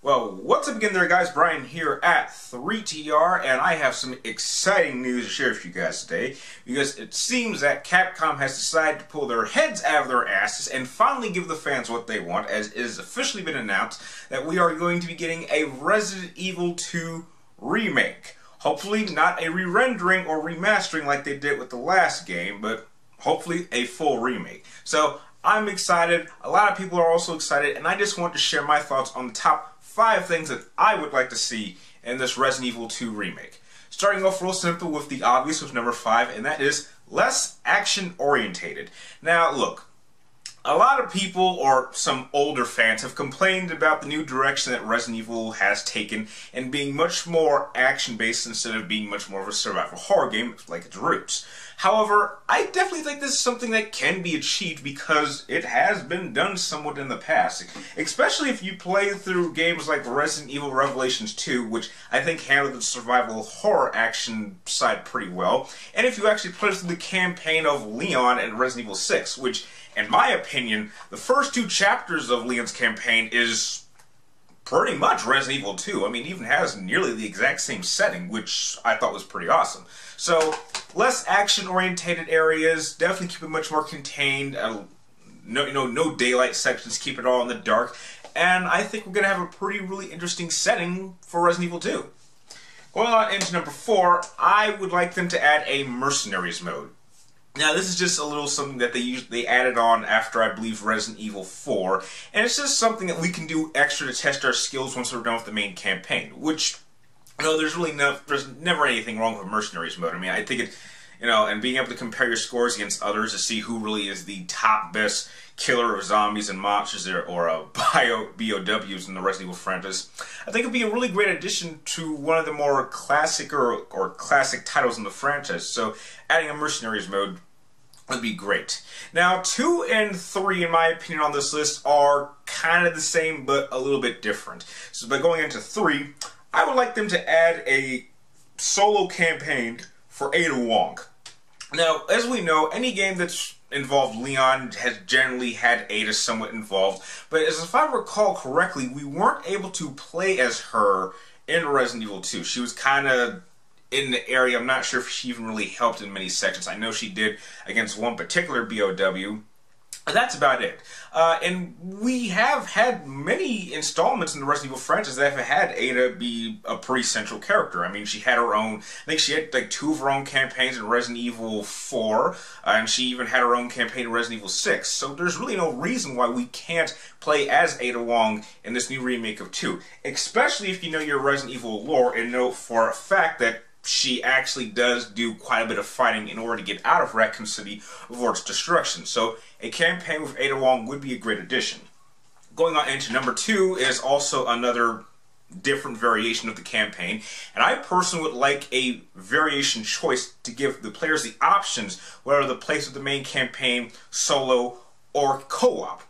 Well, what's up again there, guys? Brian here at 3TR, and I have some exciting news to share with you guys today, because it seems that Capcom has decided to pull their heads out of their asses and finally give the fans what they want, as it has officially been announced that we are going to be getting a Resident Evil 2 remake. Hopefully not a re-rendering or remastering like they did with the last game, but hopefully a full remake. So, I'm excited, a lot of people are also excited, and I just want to share my thoughts on the top 5 things that I would like to see in this Resident Evil 2 remake. Starting off real simple with the obvious with number 5, and that is less action-orientated. Now, look, a lot of people, or some older fans, have complained about the new direction that Resident Evil has taken and being much more action-based instead of being much more of a survival horror game like its roots. However, I definitely think this is something that can be achieved because it has been done somewhat in the past. Especially if you play through games like Resident Evil Revelations 2, which I think handled the survival horror action side pretty well. And if you actually play through the campaign of Leon and Resident Evil 6, which, in my opinion, the first 2 chapters of Leon's campaign is pretty much Resident Evil 2. I mean, it even has nearly the exact same setting, which I thought was pretty awesome. So, less action-orientated areas, definitely keep it much more contained, no daylight sections, keep it all in the dark, and I think we're going to have a really interesting setting for Resident Evil 2. Going on into number 4, I would like them to add a Mercenaries mode. Now, this is just a little something that they added on after, I believe, Resident Evil 4, and it's just something that we can do extra to test our skills once we're done with the main campaign, which, you know, there's never anything wrong with Mercenaries mode. I mean, I think it, you know, and being able to compare your scores against others to see who really is the top best killer of zombies and monsters or BOWs in the Resident Evil franchise, I think it'd be a really great addition to one of the more classic or classic titles in the franchise. So adding a Mercenaries mode would be great. Now, 2 and 3, in my opinion, on this list are kind of the same, but a little bit different. So by going into 3, I would like them to add a solo campaign for Ada Wong. Now, as we know, any game that's involved Leon has generally had Ada somewhat involved, but as if I recall correctly, we weren't able to play as her in Resident Evil 2. She was kind of in the area. I'm not sure if she even really helped in many sections. I know she did against one particular BOW. That's about it. And we have had many installments in the Resident Evil franchise that have had Ada be a pretty central character. I mean, she had her own, I think she had like 2 of her own campaigns in Resident Evil 4, and she even had her own campaign in Resident Evil 6. So there's really no reason why we can't play as Ada Wong in this new remake of 2. Especially if you know your Resident Evil lore and know for a fact that she actually does do quite a bit of fighting in order to get out of Raccoon City before its destruction. So a campaign with Ada Wong would be a great addition. Going on into number 2 is also another different variation of the campaign, and I personally would like a variation choice to give the players the options whether to play through the main campaign solo or co-op.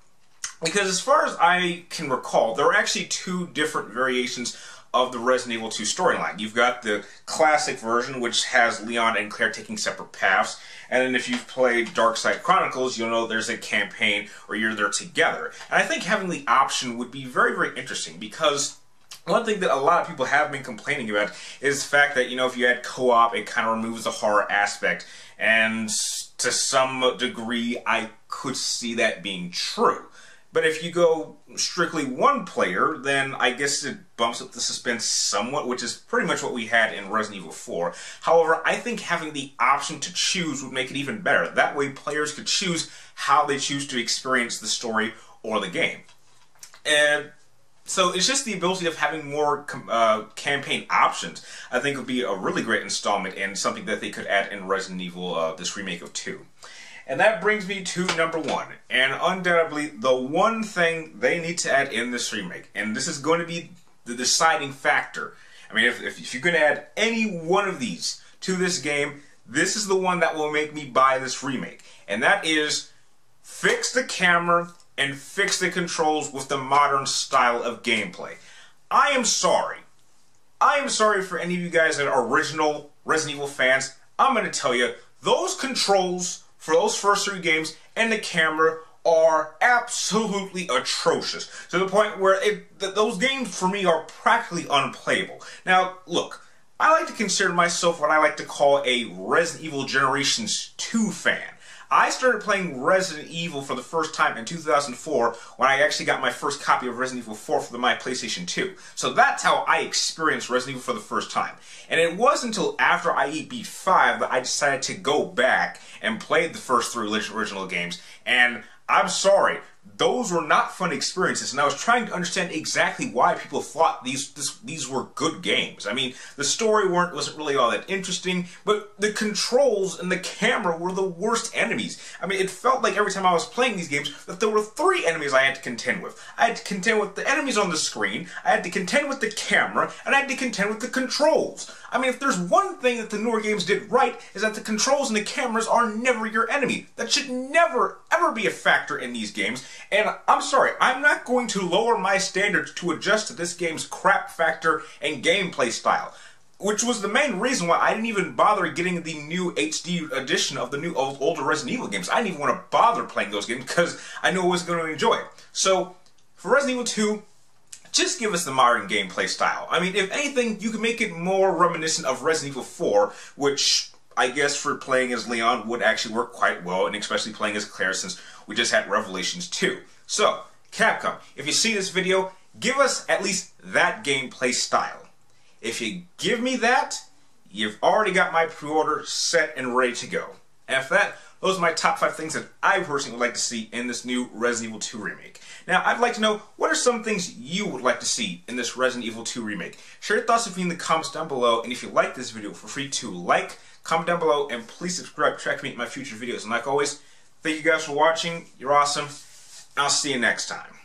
Because as far as I can recall, there are actually 2 different variations of the Resident Evil 2 storyline. You've got the classic version, which has Leon and Claire taking separate paths, and then if you've played Dark Side Chronicles, you'll know there's a campaign where you're there together. And I think having the option would be very interesting, because one thing that a lot of people have been complaining about is the fact that, you know, if you add co-op, it kind of removes the horror aspect, and to some degree, I could see that being true. But if you go strictly one player, then I guess it bumps up the suspense somewhat, which is pretty much what we had in Resident Evil 4. However, I think having the option to choose would make it even better. That way players could choose how they choose to experience the story or the game. And so it's just the ability of having more campaign options, I think, would be a really great installment and something that they could add in Resident Evil, this remake of 2. And that brings me to number 1, and undoubtedly the one thing they need to add in this remake, and this is going to be the deciding factor. I mean, if you're going to add any one of these to this game, this is the one that will make me buy this remake, and that is fix the camera and fix the controls with the modern style of gameplay. I am sorry. I am sorry for any of you guys that are original Resident Evil fans. I'm going to tell you, those controls for those first 3 games and the camera are absolutely atrocious, to the point where those games for me are practically unplayable. Now, look, I like to consider myself what I like to call a Resident Evil Generations 2 fan. I started playing Resident Evil for the first time in 2004 when I actually got my first copy of Resident Evil 4 for my PlayStation 2. So that's how I experienced Resident Evil for the first time. And it wasn't until after I beat 5 that I decided to go back and play the first 3 original games. And I'm sorry, those were not fun experiences, and I was trying to understand exactly why people thought these were good games. I mean, the story wasn't really all that interesting, but the controls and the camera were the worst enemies. I mean, it felt like every time I was playing these games that there were 3 enemies I had to contend with. I had to contend with the enemies on the screen, I had to contend with the camera, and I had to contend with the controls. I mean, if there's one thing that the newer games did right, is that the controls and the cameras are never your enemy. That should never, ever be a factor in these games. And I'm sorry, I'm not going to lower my standards to adjust to this game's crap factor and gameplay style. Which was the main reason why I didn't even bother getting the new HD edition of the new older Resident Evil games. I didn't even want to bother playing those games because I knew I wasn't going to enjoy it. So, for Resident Evil 2, just give us the modern gameplay style. I mean, if anything, you can make it more reminiscent of Resident Evil 4, which I guess for playing as Leon would actually work quite well, and especially playing as Claire since we just had Revelations 2. So, Capcom, if you see this video, give us at least that gameplay style. If you give me that, you've already got my pre-order set and ready to go. After that, those are my top 5 things that I personally would like to see in this new Resident Evil 2 remake. Now, I'd like to know, what are some things you would like to see in this Resident Evil 2 remake? Share your thoughts with me in the comments down below, and if you like this video, feel free to like, comment down below, and please subscribe to track me in my future videos. And like always, thank you guys for watching. You're awesome. I'll see you next time.